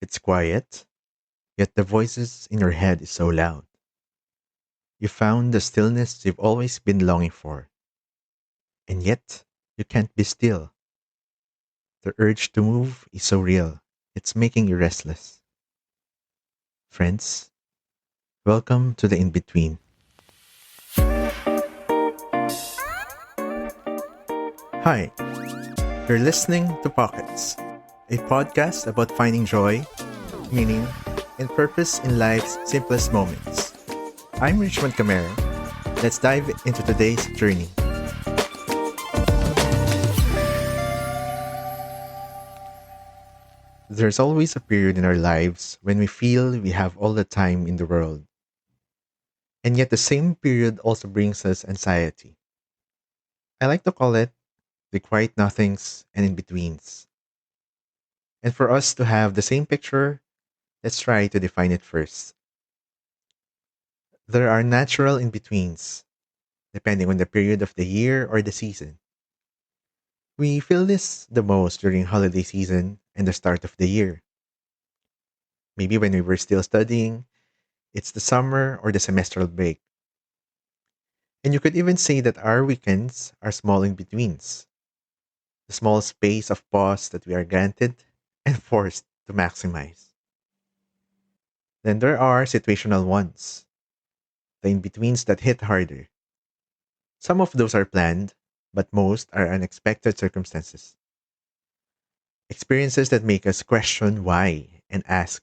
It's quiet, yet the voices in your head is so loud. You found the stillness you've always been longing for, and yet you can't be still. The urge to move is so real. It's making you restless. Friends, welcome to the in between. Hi, you're listening to Pockets, a podcast about finding joy, meaning, and purpose in life's simplest moments. I'm Richmond Camara. Let's dive into today's journey. There's always a period in our lives when we feel we have all the time in the world, and yet the same period also brings us anxiety. I like to call it the quiet nothings and in betweens. And for us to have the same picture, let's try to define it first. There are natural in betweens, depending on the period of the year or the season. We feel this the most during holiday season and the start of the year. Maybe when we were still studying, it's the summer or the semestral break. And you could even say that our weekends are small in betweens, the small space of pause that we are granted and forced to maximize. Then there are situational ones, the in betweens that hit harder. Some of those are planned, but most are unexpected circumstances. Experiences that make us question why and ask,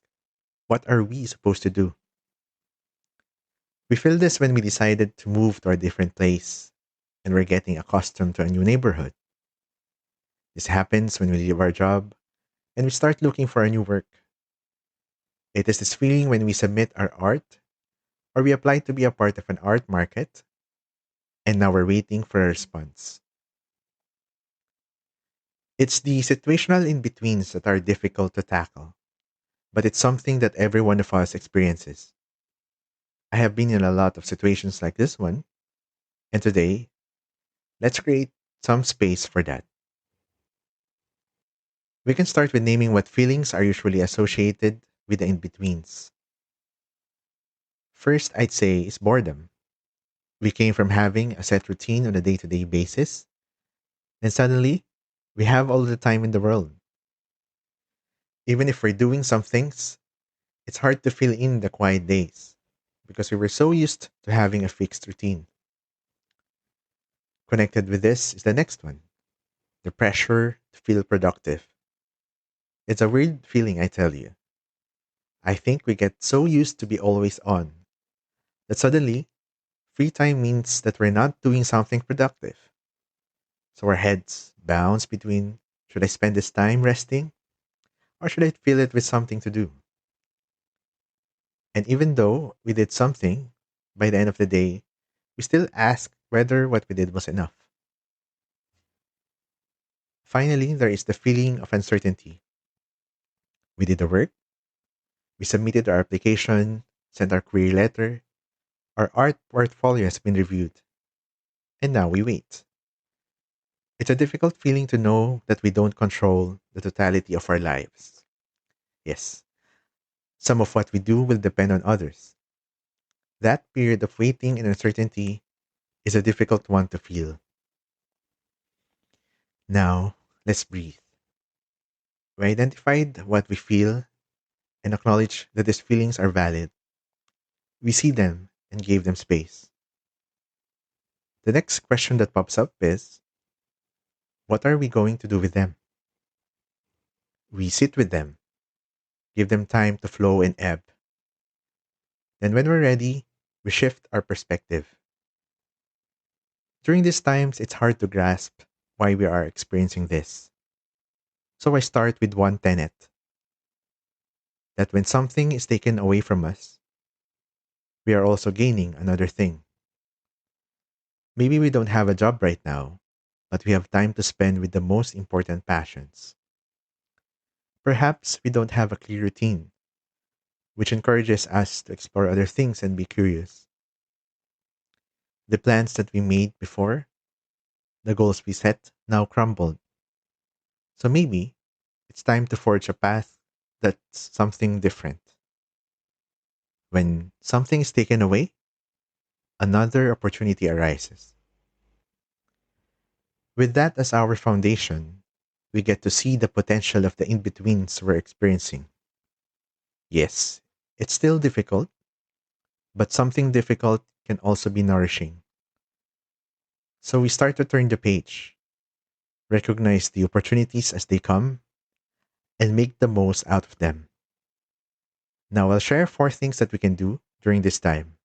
what are we supposed to do? We feel this when we decided to move to a different place and we're getting accustomed to a new neighborhood. This happens when we leave our job and we start looking for a new work. It is this feeling when we submit our art or we apply to be a part of an art market and now we're waiting for a response. It's the situational in betweens that are difficult to tackle, but it's something that every one of us experiences. I have been in a lot of situations like this one, and today, let's create some space for that. We can start with naming what feelings are usually associated with the in betweens. First, I'd say is boredom. We came from having a set routine on a day to day basis, and suddenly, we have all the time in the world. Even if we're doing some things, it's hard to fill in the quiet days because we were so used to having a fixed routine. Connected with this is the next one, the pressure to feel productive. It's a weird feeling, I tell you. I think we get so used to be always on that suddenly free time means that we're not doing something productive. So our heads bounce between, should I spend this time resting or should I fill it with something to do? And even though we did something, by the end of the day, we still ask whether what we did was enough. Finally, there is the feeling of uncertainty. We did the work, we submitted our application, sent our query letter, our art portfolio has been reviewed, and now we wait. It's a difficult feeling to know that we don't control the totality of our lives. Yes, some of what we do will depend on others. That period of waiting and uncertainty is a difficult one to feel. Now, let's breathe. We identified what we feel and acknowledge that these feelings are valid. We see them and gave them space. The next question that pops up is, what are we going to do with them? We sit with them, give them time to flow and ebb. Then, when we're ready, we shift our perspective. During these times, it's hard to grasp why we are experiencing this. So, I start with one tenet that when something is taken away from us, we are also gaining another thing. Maybe we don't have a job right now, but we have time to spend with the most important passions. Perhaps we don't have a clear routine, which encourages us to explore other things and be curious. The plans that we made before, the goals we set, now crumbled. So maybe it's time to forge a path That's something different. When something is taken away, another opportunity arises. With that as our foundation, we get to see the potential of the in betweens we're experiencing. Yes, it's still difficult, but something difficult can also be nourishing. So we start to turn the page, recognize the opportunities as they come, and make the most out of them. Now, I'll share four things that we can do during this time.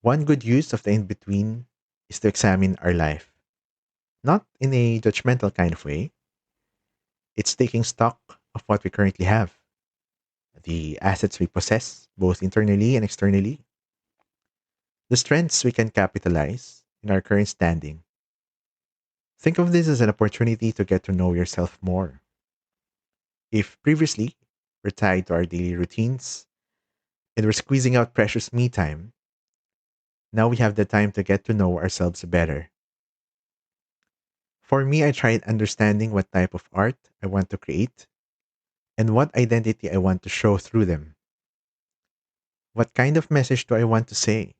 One good use of the in between is to examine our life, not in a judgmental kind of way. It's taking stock of what we currently have, the assets we possess, both internally and externally, the strengths we can capitalize in our current standing. Think of this as an opportunity to get to know yourself more. If previously we're tied to our daily routines and we're squeezing out precious me time, now we have the time to get to know ourselves better. For me, I tried understanding what type of art I want to create and what identity I want to show through them. What kind of message do I want to say?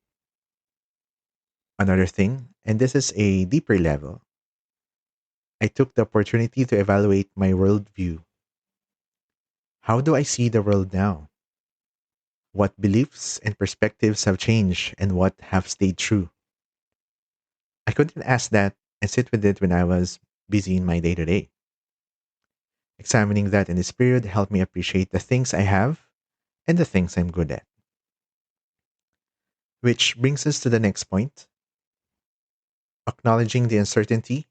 Another thing, and this is a deeper level, I took the opportunity to evaluate my worldview. How do I see the world now? What beliefs and perspectives have changed and what have stayed true? I couldn't ask that and sit with it when I was busy in my day to day. Examining that in this period helped me appreciate the things I have and the things I'm good at. Which brings us to the next point, acknowledging the uncertainty,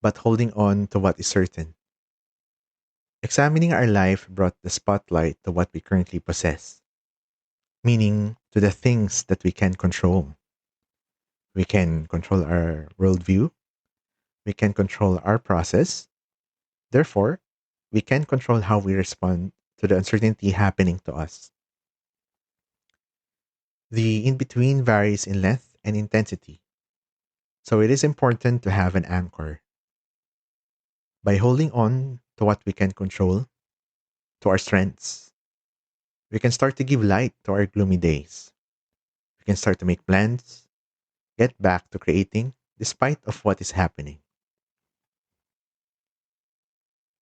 but holding on to what is certain. Examining our life brought the spotlight to what we currently possess, meaning to the things that we can control. We can control our worldview, we can control our process. Therefore, we can control how we respond to the uncertainty happening to us. The in between varies in length and intensity, so it is important to have an anchor. By holding on to what we can control, to our strengths, we can start to give light to our gloomy days. We can start to make plans, get back to creating despite of what is happening.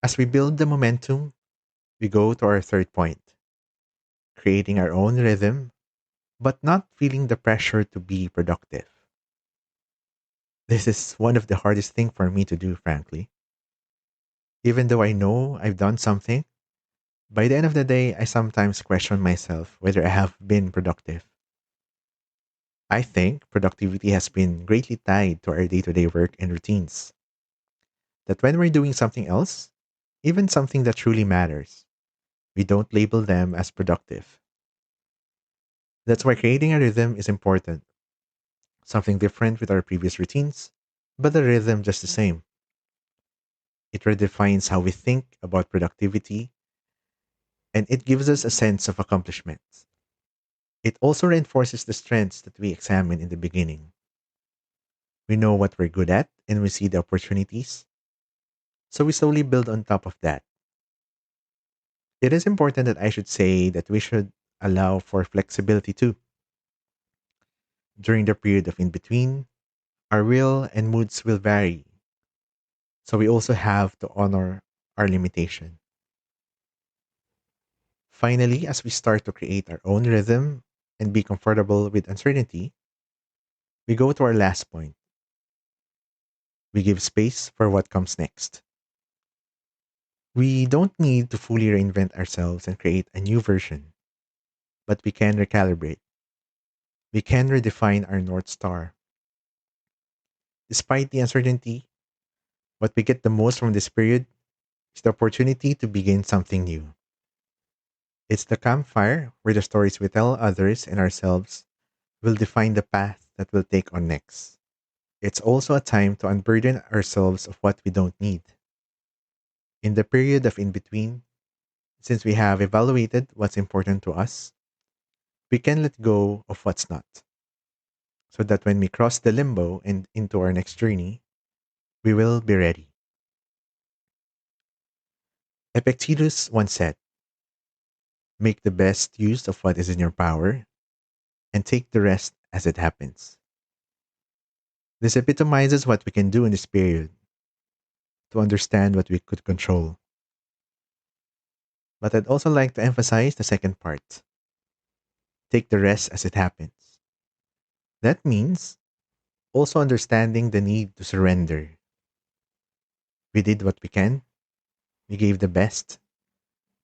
As we build the momentum, we go to our third point, creating our own rhythm, but not feeling the pressure to be productive. This is one of the hardest thing for me to do, frankly. Even though I know I've done something, by the end of the day, I sometimes question myself whether I have been productive. I think productivity has been greatly tied to our day to day work and routines. That when we're doing something else, even something that truly matters, we don't label them as productive. That's why creating a rhythm is important. Something different with our previous routines, but the rhythm just the same. It redefines how we think about productivity and it gives us a sense of accomplishment. It also reinforces the strengths that we examined in the beginning. We know what we're good at and we see the opportunities, so we slowly build on top of that. It is important that I should say that we should allow for flexibility too. During the period of in between, our will and moods will vary, so we also have to honor our limitation. Finally, as we start to create our own rhythm and be comfortable with uncertainty, we go to our last point. We give space for what comes next. We don't need to fully reinvent ourselves and create a new version, but we can recalibrate. We can redefine our North Star. Despite the uncertainty, what we get the most from this period is the opportunity to begin something new. It's the campfire where the stories we tell others and ourselves will define the path that we'll take on next. It's also a time to unburden ourselves of what we don't need. In the period of in between, since we have evaluated what's important to us, we can let go of what's not, so that when we cross the limbo and into our next journey, we will be ready. Epictetus once said, make the best use of what is in your power and take the rest as it happens. This epitomizes what we can do in this period to understand what we could control. But I'd also like to emphasize the second part, take the rest as it happens. That means also understanding the need to surrender. We did what we can, we gave the best,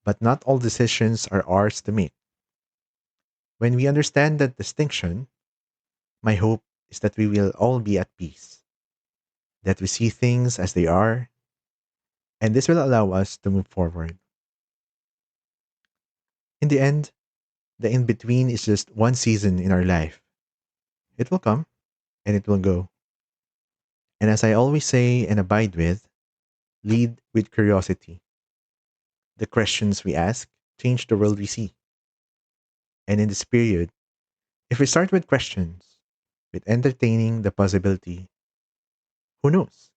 but not all decisions are ours to make. When we understand that distinction, my hope is that we will all be at peace, that we see things as they are, and this will allow us to move forward. In the end, the in between is just one season in our life. It will come and it will go. And as I always say and abide with, lead with curiosity. The questions we ask change the world we see. And in this period, if we start with questions, with entertaining the possibility, who knows?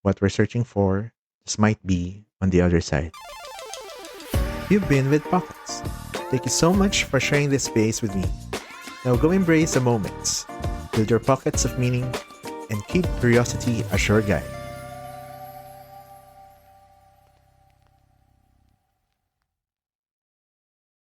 What we're searching for just might be on the other side. You've been with Pockets. Thank you so much for sharing this space with me. Now go embrace the moments, build your pockets of meaning, and keep curiosity as your guide.